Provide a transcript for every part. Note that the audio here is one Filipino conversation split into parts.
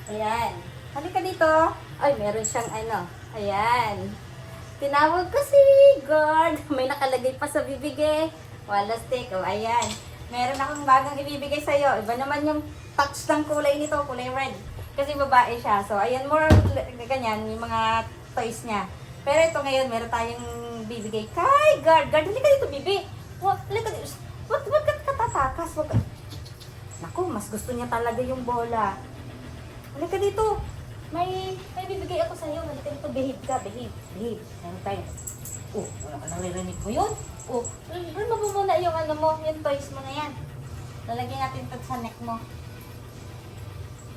Ayan. Halika dito. Ay, meron siyang ano. Ayan. Tinawag ko si God. May nakalagay pa sa bibig. Wala stick. O, ayan. Meron akong bagong ibibigay sa'yo. Iba naman yung touch ng kulay nito. Kulay red. Kasi babae siya. So, ayan, more ganyan. Yung mga toys niya. Pero ito ngayon, meron tayong bibigay kay God. God, halika dito, bibi. Halika dito. Ba't ka tatakas? Naku, mas gusto niya talaga yung bola. Halika dito. May bibigay ako sa'yo. Halika dito, behave ka, behave. Behave. Ano tayo? Oh, wala ka naririnig mo yun? Oh, ano mo muna yung ano mo, yung toys mo na yan. Lalagyan natin ito sa neck mo.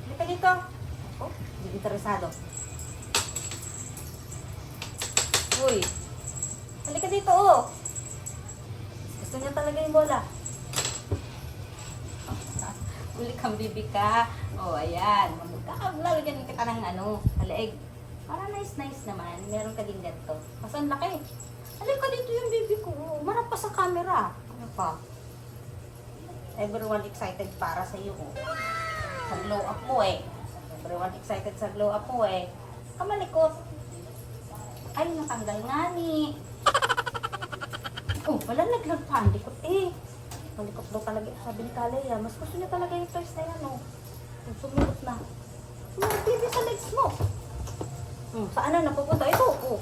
Halika dito. Oh, hindi interesado. Uy. Halika dito, oh. Gusto niya talaga yung bola. Uli kang bibi ka. Oh, ayan. Lalagyan kita ng ano, kalaig. Para nice naman. Meron ka din ganito. Mas ang laki. Halika dito yung bibi ko. Marap pa sa camera. Ano pa? Everyone excited para sa iyo. Oh. Sa glow up mo eh. Everyone excited sa glow up mo eh. Kamalikot. Ay, natanggal nga ni. Oh, wala naglag pa. Likot eh. Malikot daw talaga. Sabi ni Kalea, mas gusto niya talaga yung toys na yan, oh. Sumulot na. Sumulot baby sa legs mo. Saan na napupunta? Ito, oh.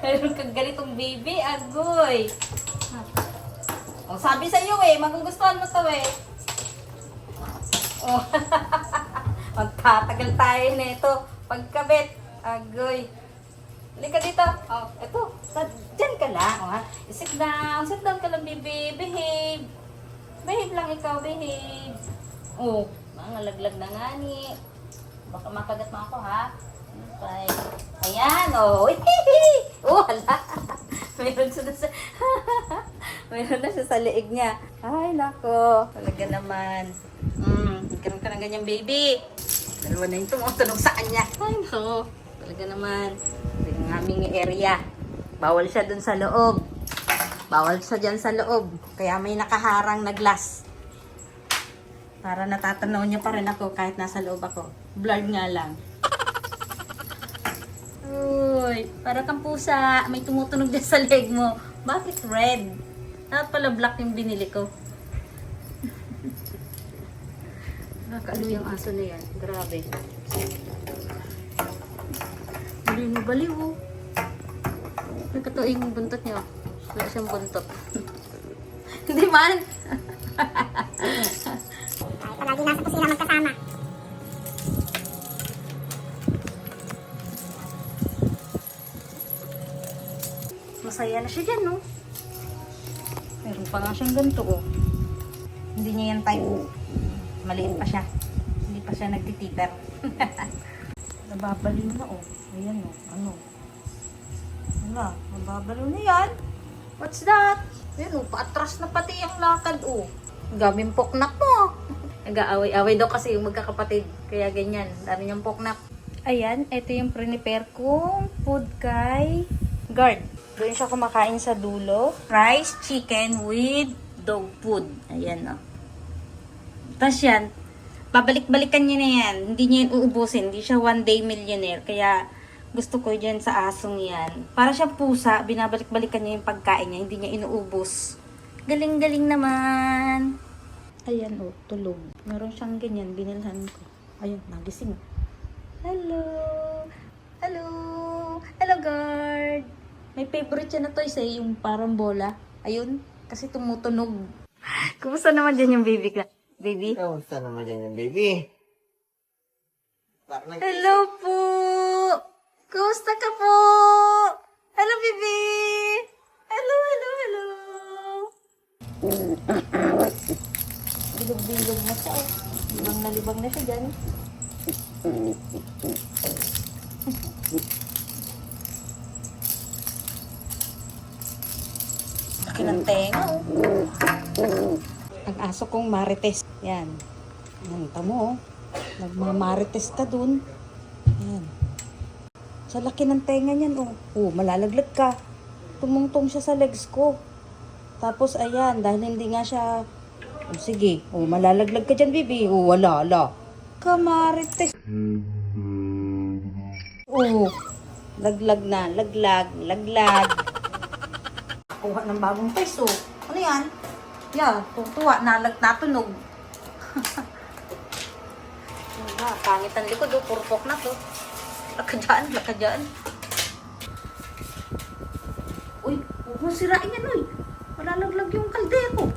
Meron kang ganitong baby, agoy. Oh, sabi sa iyo eh, magugustuhan mo to eh. Oh. Magtatagal tayo nito. Pagkabit, agoy. Halika dito. Oh, ito. Diyan ka lang. Oh, sit down. Sit down ka lang, baby. Behave. Behave lang ikaw, behave. Oh, mga laglag na nga ni. Baka makagat mo ako, ha? Okay. Ayan, oh. Oh, hala. Meron siya sa... Meron na siya sa leeg niya. Ay, nako. Talaga naman. Nagkaroon ka ng ganyang baby. Dalawa na yung tumutunog sa kanya. Ay, nako. Talaga naman. Ito yung aming area. Bawal siya dun sa loob. Bawal siya dyan sa loob. Kaya may nakaharang na glass. Para natatanaw niya pa rin ako kahit nasa loob ako. Blurred nga lang. Uy, para kang pusa. May tumutunog dyan sa leg mo. Bakit red? Dapat pala black yung binili ko. Nakakaalo yung aso na yan. Grabe. Baliw oh. Nagkatuing yung buntot niya. Wala siyang buntot. Hindi man. Ay, palagi nasa po sila magkasama. Masaya na siya dyan, no? Meron pa nga siyang ganito, oh. Hindi niya yan type. Maliit pa siya. Hindi pa siya nagtititer. Nababaliw na, oh. Ayan, oh. Ano? Wala. Nababaliw na yan. What's that? Ayan, oh. Paatras na pati yung lakad, oh. Gaming poknak mo. Nag-aaway-aaway daw kasi yung magkakapatid. Kaya ganyan. Dami niyang poknak. Ayan, ito yung prepare kong food kay Guard. Doon siya kumakain sa dulo. Rice, chicken with dog food. Ayan, oh. Tapos yan, babalik-balikan niya na yan. Hindi niya yan uubusin. Hindi siya one day millionaire. Kaya gusto ko dyan sa asong yan. Para siya pusa, binabalik-balikan niya yung pagkain niya. Hindi niya inuubos. Galing-galing naman. Ayan, oh, tulog. Meron siyang ganyan, binilhan ko. Ayun, nagising. Hello! Hello! Hello, guard! May favorite siya na toys eh, yung parang bola. Ayun, kasi tumutunog. Kumusta naman dyan yung baby ka? Baby? Kamusta naman dyan yung baby? Hello po! Kumusta ka po? Hello, baby! Hello, hello, hello! Bilog-bilog na siya, oh. Libang na libang na siya dyan. Laki ng tenga, oh. Ang aso kong marites. Yan. Yan, tamo, oh. Nagmamarites ka dun. Yan. Sa laki ng tenga niyan, oh. Oh, malalaglag ka. Tumungtong siya sa legs ko. Tapos, ayan, dahil hindi nga siya O sige, o malalaglag ka dyan, baby. O wala. Kamarites. O, laglag na, laglag. Kuha ng bagong peso. Ano yan? Yeah, tuwa, natunog. Pangit ang likod, purpok na to. Laka dyan. Uy, huwag mo sirain yan, uy. Malalaglag yung kaldero.